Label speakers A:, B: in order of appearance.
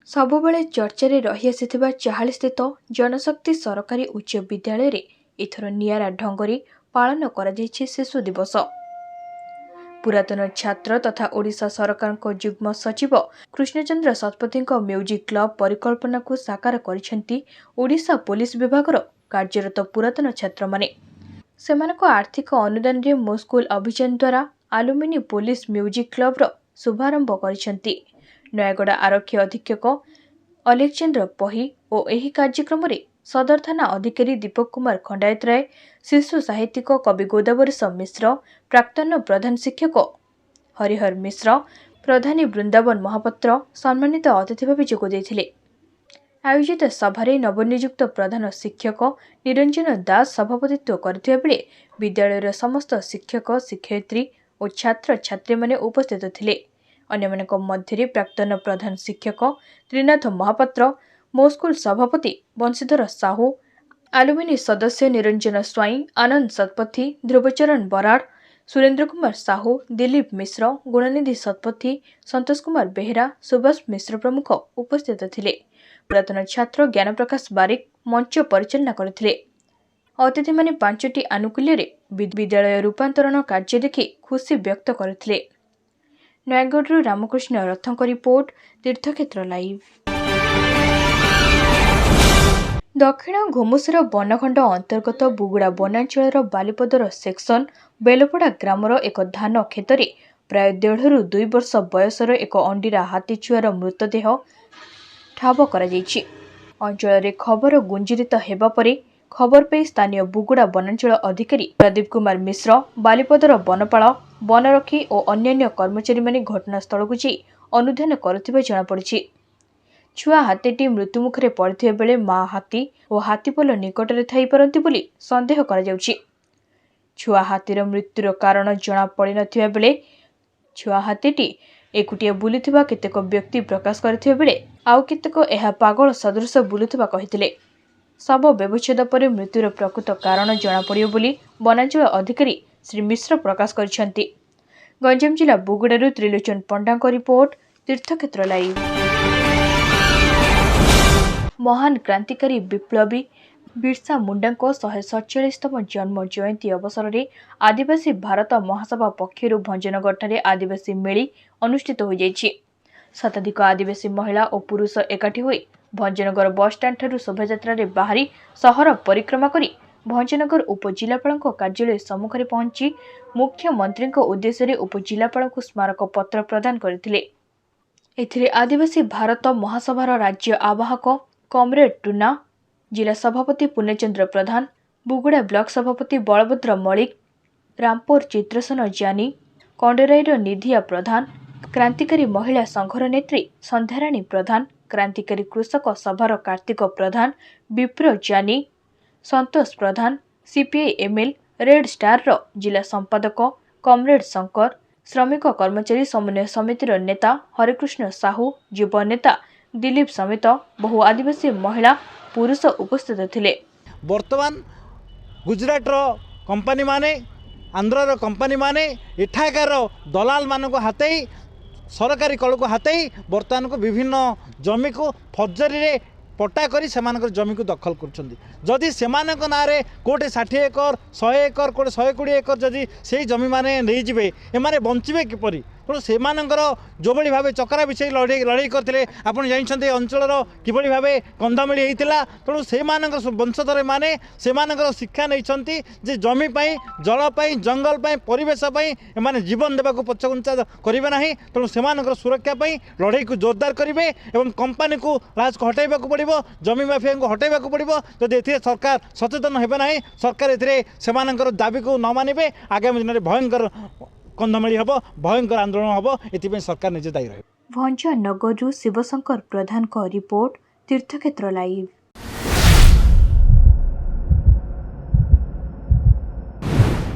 A: ସବୁବେଳେ ଚर्चाରେ रही आसिथिबा चाहाली स्थित जनशक्ति सरकारी उच्च विद्यालय रे एथर नियारा ढंगरे पालन कराଯାଇଛି शिशु दिवस। पुरातन छात्र तथा ओडिशा सरकार को जुग्म सचिव कृष्णचंद्र शतपथी म्यूजिक क्लब परिकल्पना को साकार करिसेंती ओडिशा पुलिस विभाग कार्यरत पुरातन छात्र माने। सेमानक आर्थिक अनुदान रे मो स्कूल अभियान द्वारा आलुमिनी पुलिस म्यूजिक क्लब रो शुभारंभ करिसेंती नयागढ़ आरक्षी अधीक्षक अलेक्जेंद्र पही और एही कार्यक्रम रे सदर थाना अधिकारी दीपक कुमार खंडायत राय, शिशु साहित्यिक कवि गोदावरीश मिश्र, प्राक्तन प्रधान शिक्षक हरिहर मिश्र, प्रधानी वृंदावन महापात्र सम्मानित अतिथि भाव जोग देथिले। आयोजित सभारे नवनियुक्त प्रधान शिक्षक निरंजन दास सभापतित्व करथिबा बेले विद्यालयर समस्त शिक्षक शिक्षयित्री और छात्र छात्री माने उपस्थित थिले। अन्यमानक मध्य प्राक्तन प्रधान शिक्षक त्रिनाथ महापात्र, मो स्कूल सभापति बंशीधर साहू, आलुमिनी सदस्य निरंजन स्वाई, आनंद शतपथी, ध्रुवचरण बराड़, सुरेंद्र कुमार साहू, दिलीप मिश्र, गुणनिधि शतपथी, संतोष कुमार बेहरा, सुभाष मिश्र प्रमुख उपस्थित थिले। पुरातन छात्र ज्ञान प्रकाश बारिक मंच परिचालना करथिले। अतिथि माने 5टी आनुकूल्य विद्यालय रूपांतरण कार्य देखि खुशी व्यक्त करथिले। नयागढ़ रामकृष्ण रथंक रिपोर्ट, तीर्थक्षेत्र लाइव। दक्षिण घुमुसर बनखंड अंतर्गत बुगुड़ा वनांचल बालीपदर सेक्शन बेलपड़ा ग्रामर एक धान क्षेत्र प्राय 1.5 ରୁ 2 वर्ष बयसर एक अंडीरा हाथीछुआर मृतदेह ठाब कराଯାଇଛି। अंचल खबर गुंजरित हेबा परे खबर पे स्थानीय बुगुड़ा वनांचल अधिकारी प्रदीप कुमार मिश्र, बालीपदर वनपाल, वनरक्षी और अन्य कर्मचारी माने घटनास्थल को जाई अनुधान करुथिबा जणा पड़िछि। छुआ हाथीटी मृत्युमुखरे पड़िथिबा बेले मां हाथी और हाथीपल निकटरे थाई परंती बोली संदेह करा जाउछि। छुआ हाथीर मृत्युर कारण जणा पड़ि नथिबा बेले छुआ हाथीटी एकुटिया बुलुथिबा केतेक व्यक्ति प्रकाश करथिबा बेले आउ केतेक एहा पागल सदृश बुलुथिबा कहिथिले। शव व्यवच्छेद पर मृत्युर प्रकृत कारण जणा पड़ियो बोली वनांचल अधिकारी श्री मिश्र प्रकाश करिसेंती। गंजाम जिला बुगुड़ारू त्रिलोचन पंडांक रिपोर्ट, तीर्थक्षेत्र लाइव। महान क्रांतिकारी विप्लवी बिरसा मुंडा 147तम जन्म जयंती अवसर में आदिवासी भारत महासभा पक्षर भंजनगढ़ आदिवासी मेली अनुष्ठित हो जाइछि। शताधिक आदिवासी महिला और पुरुष एकाठी होई भंजनगढ़ बस स्टाण्ड ठारू शोभायात्रा रे बाहरी सहर परिक्रमा करी भंजनगढ़ उपजिलापाल कार्यालय सम्मुख पहुंची मुख्यमंत्री उद्देश्य उपजिलापाल को स्मारक पत्र प्रदान करथिले। एथिरे आदिवासी भारत महासभार राज्य आवाहक कमरेड टुना, जिला सभापति पुण्यचंद्र प्रधान, बुगुड़ा ब्लॉक सभापति बलभद्र मलिक, रामपुर चित्रसेन जानी, कंडेराईर निधिया प्रधान, क्रांतिकारी महिला संघर नेत्री संध्याराणी प्रधान, क्रांतिकारी कृषक सभार कार्तिक प्रधान, विप्र जानी, संतोष प्रधान, सीपीआई एमएल रेड स्टार जिला संपादक कमरेड शंकर, श्रमिक कर्मचारी समन्वय समितिर नेता हरिकृष्ण साहू, युवा नेता दिलीप समेत बहु आदिवासी महिला पुरुष उपस्थित थिले।
B: वर्तमान गुजरात रो कंपनी माने, आंध्र रो कंपनी माने एठाकार दलाल मान को हाथे सरकारी कल को हाथे वर्तमान को विभिन्न जमी को फर्जरी रे पट्टा करी सेमानकर जमी को दखल करछन्ती। सेमानक नारे कोटे 60 एकर 100 एकर कोटे 120 एकर जदि से जमी माने नहीं जिबे एमाने बंचिबे किपरि तेणु सेमानकर जो भली भाव चकरा विषय लड़ाई करते आप जानते अंचल किभली भाव कंधामिली होता तेणु से वंशधर माने सेमानकर शिक्षा नहीं जे जमी जलपाई जंगल परिवेश एमाने जीवन देवा पछघुंचा करेंगे ना तेणु से सुरक्षा लड़ाई को जोरदार करेंगे और कंपानी को राज को हटाइबा पड़ो जमी माफिया को हटाइबा पड़ो जदि सरकार सचेतन होबे ना सरकार एमानकर दाबी को न मानिबे आगामी दिन में भयंकर कंधमाली हम भयंकर आंदोलन हम एथि सरकार निजे दायी रहे।
A: भंजनगरु शिवशंकर प्रधान को रिपोर्ट, तीर्थक्षेत्र लाइव।